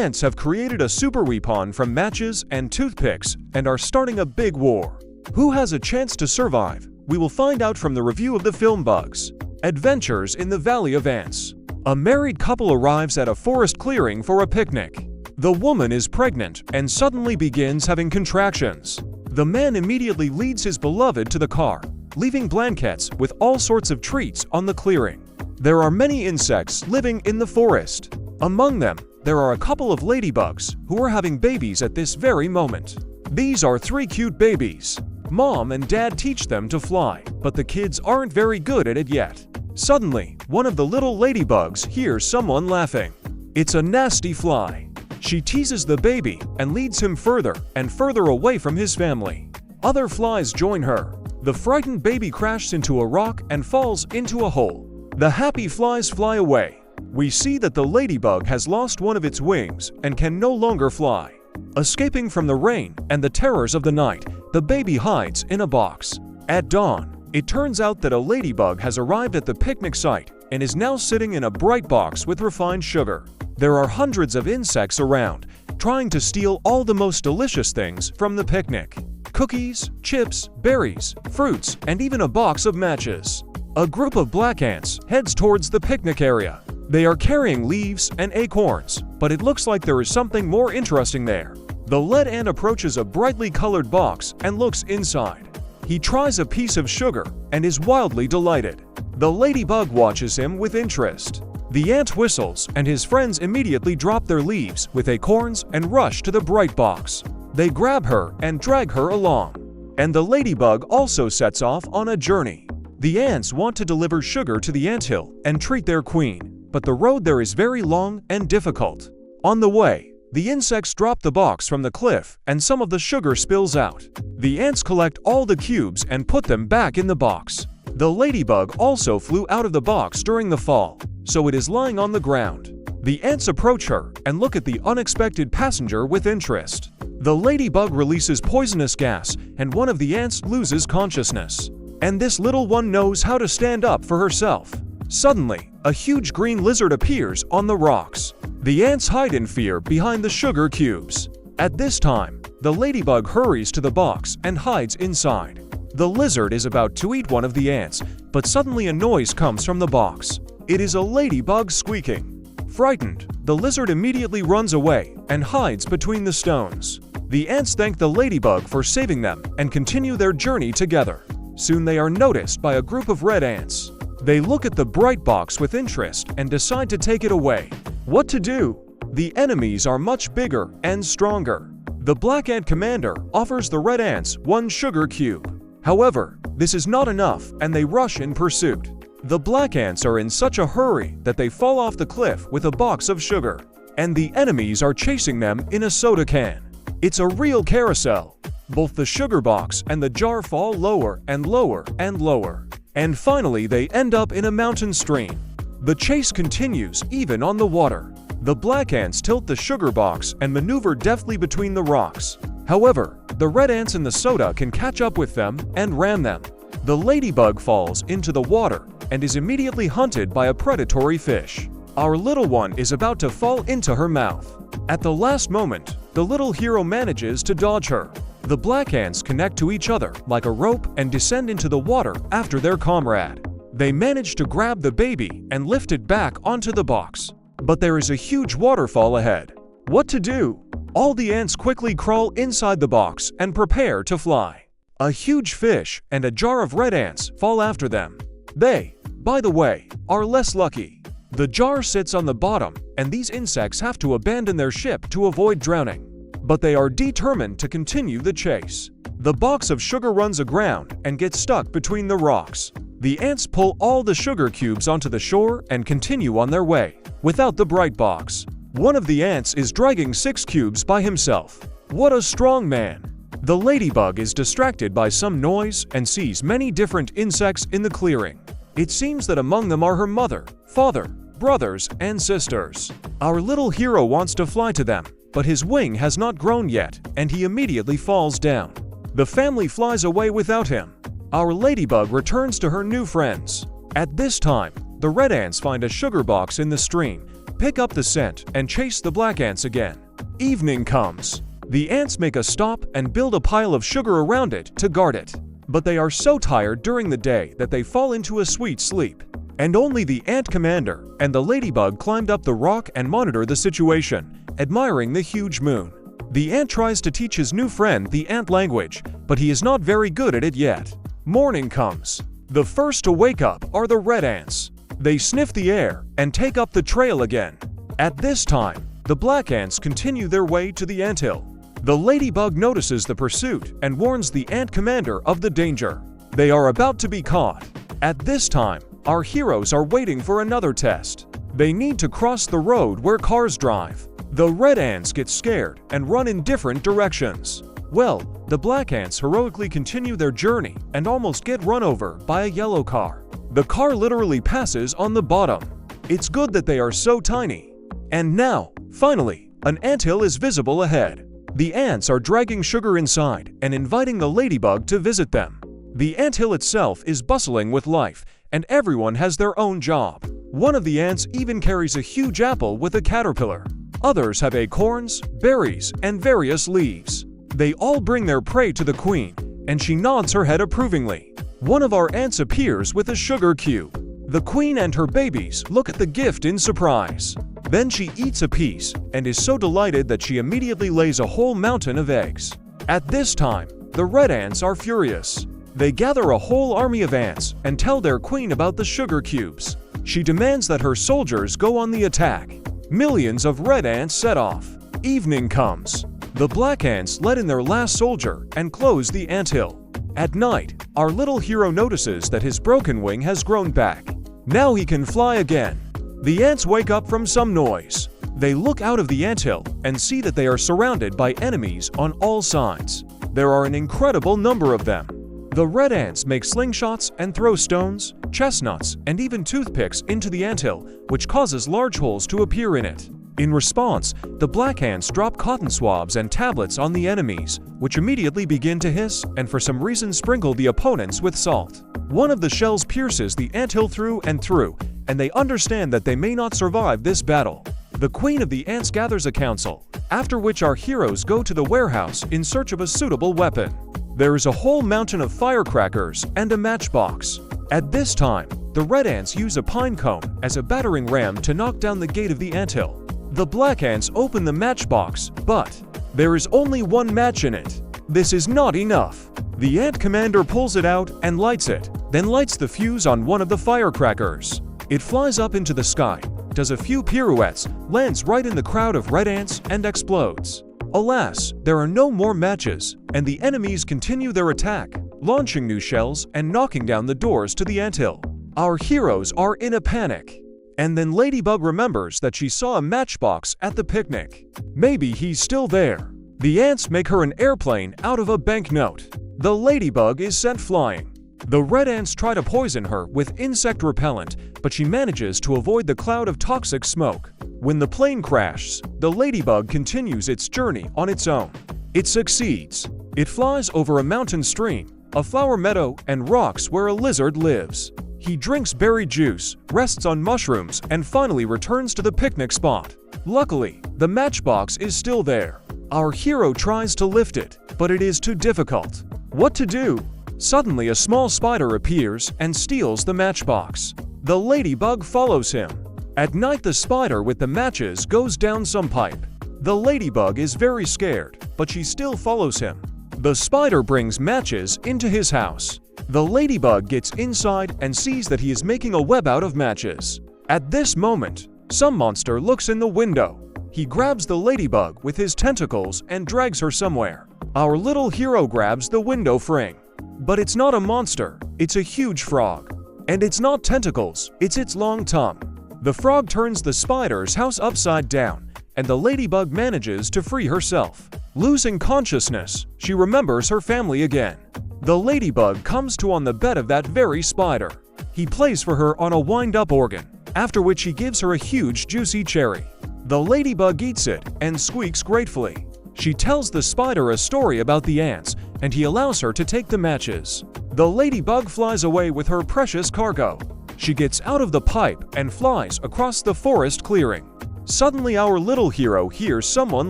ants have created a super weapon from matches and toothpicks and are starting a big war. Who has a chance to survive? We will find out from the review of the film Bugs. Adventures in the Valley of Ants. A married couple arrives at a forest clearing for a picnic. The woman is pregnant and suddenly begins having contractions. The man immediately leads his beloved to the car, leaving blankets with all sorts of treats on the clearing. There are many insects living in the forest. Among them, there are a couple of ladybugs who are having babies at this very moment. These are 3 cute babies. Mom and dad teach them to fly, but the kids aren't very good at it yet. Suddenly, one of the little ladybugs hears someone laughing. It's a nasty fly. She teases the baby and leads him further and further away from his family. Other flies join her. The frightened baby crashes into a rock and falls into a hole. The happy flies fly away. We see that the ladybug has lost one of its wings and can no longer fly. Escaping from the rain and the terrors of the night, the baby hides in a box. At dawn, it turns out that a ladybug has arrived at the picnic site and is now sitting in a bright box with refined sugar. There are hundreds of insects around, trying to steal all the most delicious things from the picnic. Cookies, chips, berries, fruits, and even a box of matches. A group of black ants heads towards the picnic area. They are carrying leaves and acorns, but it looks like there is something more interesting there. The lead ant approaches a brightly colored box and looks inside. He tries a piece of sugar and is wildly delighted. The ladybug watches him with interest. The ant whistles and his friends immediately drop their leaves with acorns and rush to the bright box. They grab her and drag her along. And the ladybug also sets off on a journey. The ants want to deliver sugar to the anthill and treat their queen, but the road there is very long and difficult. On the way, the insects drop the box from the cliff and some of the sugar spills out. The ants collect all the cubes and put them back in the box. The ladybug also flew out of the box during the fall, so it is lying on the ground. The ants approach her and look at the unexpected passenger with interest. The ladybug releases poisonous gas and one of the ants loses consciousness. And this little one knows how to stand up for herself. Suddenly, a huge green lizard appears on the rocks. The ants hide in fear behind the sugar cubes. At this time, the ladybug hurries to the box and hides inside. The lizard is about to eat one of the ants, but suddenly a noise comes from the box. It is a ladybug squeaking. Frightened, the lizard immediately runs away and hides between the stones. The ants thank the ladybug for saving them and continue their journey together. Soon they are noticed by a group of red ants. They look at the bright box with interest and decide to take it away. What to do? The enemies are much bigger and stronger. The black ant commander offers the red ants 1 sugar cube. However, this is not enough and they rush in pursuit. The black ants are in such a hurry that they fall off the cliff with a box of sugar. And the enemies are chasing them in a soda can. It's a real carousel. Both the sugar box and the jar fall lower and lower and lower. And finally they end up in a mountain stream. The chase continues even on the water. The black ants tilt the sugar box and maneuver deftly between the rocks. However, the red ants in the soda can catch up with them and ram them. The ladybug falls into the water and is immediately hunted by a predatory fish. Our little one is about to fall into her mouth. At the last moment, the little hero manages to dodge her. The black ants connect to each other like a rope and descend into the water after their comrade. They manage to grab the baby and lift it back onto the box. But there is a huge waterfall ahead. What to do? All the ants quickly crawl inside the box and prepare to fly. A huge fish and a jar of red ants fall after them. They, by the way, are less lucky. The jar sits on the bottom and these insects have to abandon their ship to avoid drowning. But they are determined to continue the chase. The box of sugar runs aground and gets stuck between the rocks. The ants pull all the sugar cubes onto the shore and continue on their way, without the bright box. One of the ants is dragging 6 cubes by himself. What a strong man! The ladybug is distracted by some noise and sees many different insects in the clearing. It seems that among them are her mother, father, brothers, and sisters. Our little hero wants to fly to them, but his wing has not grown yet, and he immediately falls down. The family flies away without him. Our ladybug returns to her new friends. At this time, the red ants find a sugar box in the stream, pick up the scent and chase the black ants again. Evening comes. The ants make a stop and build a pile of sugar around it to guard it. But they are so tired during the day that they fall into a sweet sleep. And only the ant commander and the ladybug climbed up the rock and monitor the situation, admiring the huge moon. The ant tries to teach his new friend the ant language, but he is not very good at it yet. Morning comes. The first to wake up are the red ants. They sniff the air and take up the trail again. At this time, the black ants continue their way to the anthill. The ladybug notices the pursuit and warns the ant commander of the danger. They are about to be caught. At this time, our heroes are waiting for another test. They need to cross the road where cars drive. The red ants get scared and run in different directions. Well, the black ants heroically continue their journey and almost get run over by a yellow car. The car literally passes on the bottom. It's good that they are so tiny. And now, finally, an anthill is visible ahead. The ants are dragging sugar inside and inviting the ladybug to visit them. The anthill itself is bustling with life, and everyone has their own job. One of the ants even carries a huge apple with a caterpillar. Others have acorns, berries, and various leaves. They all bring their prey to the queen, and she nods her head approvingly. One of our ants appears with a sugar cube. The queen and her babies look at the gift in surprise. Then she eats a piece and is so delighted that she immediately lays a whole mountain of eggs. At this time, the red ants are furious. They gather a whole army of ants and tell their queen about the sugar cubes. She demands that her soldiers go on the attack. Millions of red ants set off. Evening comes. The black ants let in their last soldier and close the anthill. At night, our little hero notices that his broken wing has grown back. Now he can fly again. The ants wake up from some noise. They look out of the anthill and see that they are surrounded by enemies on all sides. There are an incredible number of them. The red ants make slingshots and throw stones, chestnuts, and even toothpicks into the anthill, which causes large holes to appear in it. In response, the black ants drop cotton swabs and tablets on the enemies, which immediately begin to hiss and for some reason sprinkle the opponents with salt. One of the shells pierces the anthill through and through, and they understand that they may not survive this battle. The queen of the ants gathers a council, after which our heroes go to the warehouse in search of a suitable weapon. There is a whole mountain of firecrackers and a matchbox. At this time, the red ants use a pine cone as a battering ram to knock down the gate of the anthill. The black ants open the matchbox, but there is only one match in it. This is not enough. The ant commander pulls it out and lights it, then lights the fuse on one of the firecrackers. It flies up into the sky, does a few pirouettes, lands right in the crowd of red ants, and explodes. Alas, there are no more matches, and the enemies continue their attack, launching new shells and knocking down the doors to the anthill. Our heroes are in a panic. And then Ladybug remembers that she saw a matchbox at the picnic. Maybe he's still there. The ants make her an airplane out of a banknote. The ladybug is sent flying. The red ants try to poison her with insect repellent, but she manages to avoid the cloud of toxic smoke. When the plane crashes, the ladybug continues its journey on its own. It succeeds. It flies over a mountain stream, a flower meadow, and rocks where a lizard lives. He drinks berry juice, rests on mushrooms, and finally returns to the picnic spot. Luckily, the matchbox is still there. Our hero tries to lift it, but it is too difficult. What to do? Suddenly, a small spider appears and steals the matchbox. The ladybug follows him. At night, the spider with the matches goes down some pipe. The ladybug is very scared, but she still follows him. The spider brings matches into his house. The ladybug gets inside and sees that he is making a web out of matches. At this moment, some monster looks in the window. He grabs the ladybug with his tentacles and drags her somewhere. Our little hero grabs the window frame. But it's not a monster, it's a huge frog. And it's not tentacles, it's its long tongue. The frog turns the spider's house upside down, and the ladybug manages to free herself. Losing consciousness, she remembers her family again. The ladybug comes to on the bed of that very spider. He plays for her on a wind-up organ, after which he gives her a huge juicy cherry. The ladybug eats it and squeaks gratefully. She tells the spider a story about the ants, and he allows her to take the matches. The ladybug flies away with her precious cargo. She gets out of the pipe and flies across the forest clearing. Suddenly our little hero hears someone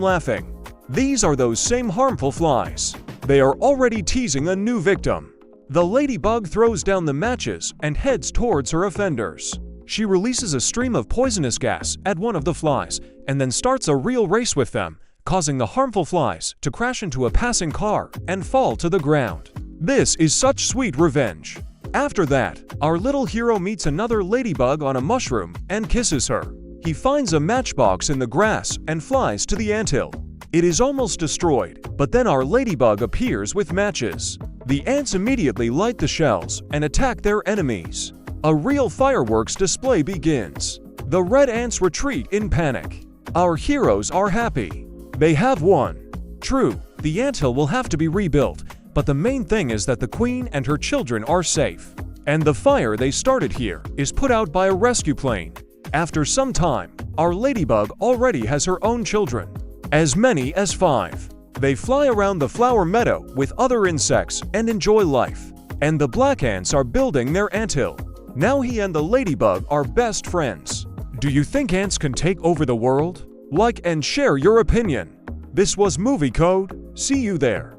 laughing. These are those same harmful flies. They are already teasing a new victim. The ladybug throws down the matches and heads towards her offenders. She releases a stream of poisonous gas at one of the flies and then starts a real race with them, causing the harmful flies to crash into a passing car and fall to the ground. This is such sweet revenge. After that, our little hero meets another ladybug on a mushroom and kisses her. He finds a matchbox in the grass and flies to the anthill. It is almost destroyed, but then our ladybug appears with matches. The ants immediately light the shells and attack their enemies. A real fireworks display begins. The red ants retreat in panic. Our heroes are happy. They have won. True, the anthill will have to be rebuilt, but the main thing is that the queen and her children are safe. And the fire they started here is put out by a rescue plane. After some time, our ladybug already has her own children. As many as 5. They fly around the flower meadow with other insects and enjoy life. And the black ants are building their anthill. Now he and the ladybug are best friends. Do you think ants can take over the world? Like and share your opinion. This was Movie Code. See you there.